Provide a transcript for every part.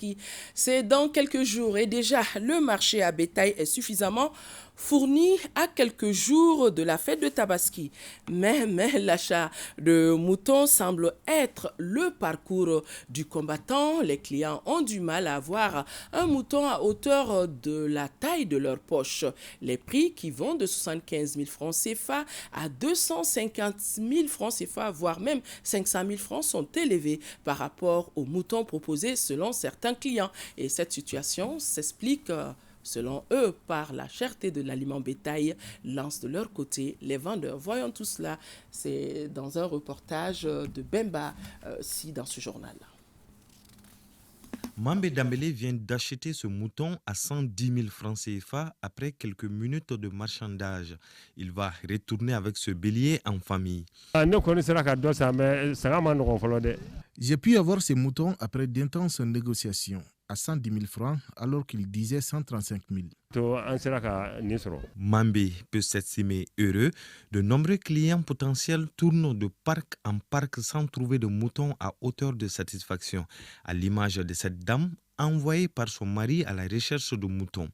Tabaski. C'est dans quelques jours et déjà le marché à bétail est suffisamment fourni à quelques jours de la fête de Tabaski. Mais l'achat de moutons semble être le parcours du combattant. Les clients ont du mal à avoir un mouton à hauteur de la taille de leur poche. Les prix qui vont de 75 000 francs CFA à 250 000 francs CFA, voire même 500 000 francs sont élevés par rapport aux moutons proposés selon certains clients. Et cette situation s'explique selon eux, par la cherté de l'aliment bétail, lancent de leur côté les vendeurs. Voyons tout cela, c'est dans un reportage de Bemba, dans ce journal. Mambé Dambélé vient d'acheter ce mouton à 110 000 francs CFA après quelques minutes de marchandage. Il va retourner avec ce bélier en famille. J'ai pu avoir ces moutons après d'intenses négociations à 110 000 francs alors qu'il disait 135 000. Mambé peut s'estimer heureux. De nombreux clients potentiels tournent de parc en parc sans trouver de moutons à hauteur de satisfaction. À l'image de cette dame envoyée par son mari à la recherche de moutons.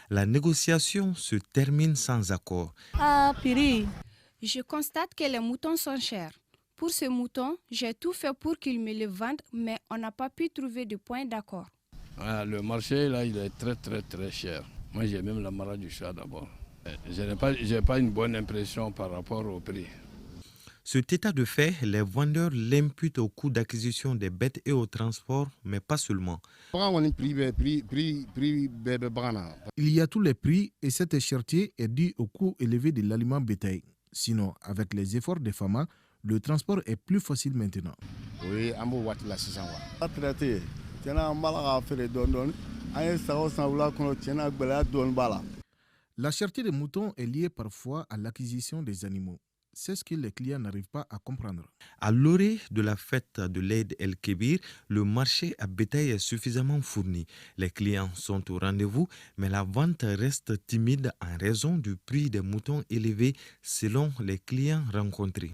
La négociation se termine sans accord. Je constate que les moutons sont chers. Pour ce mouton, j'ai tout fait pour qu'ils me le vendent, mais on n'a pas pu trouver de point d'accord. Le marché, là, il est très cher. Moi, j'ai même la maladie du chat d'abord. Je n'ai pas une bonne impression par rapport au prix. Cet état de fait, les vendeurs l'imputent au coût d'acquisition des bêtes et au transport, mais pas seulement. Il y a tous les prix et cette cherté est due au coût élevé de l'aliment bétail. Sinon, avec les efforts des FAMA, le transport est plus facile maintenant. Oui, la cherté des moutons est liée parfois à l'acquisition des animaux. C'est ce que les clients n'arrivent pas à comprendre. À l'orée de la fête de l'Eid el-Kébir, le marché à bétail est suffisamment fourni. Les clients sont au rendez-vous, mais la vente reste timide en raison du prix des moutons élevé selon les clients rencontrés.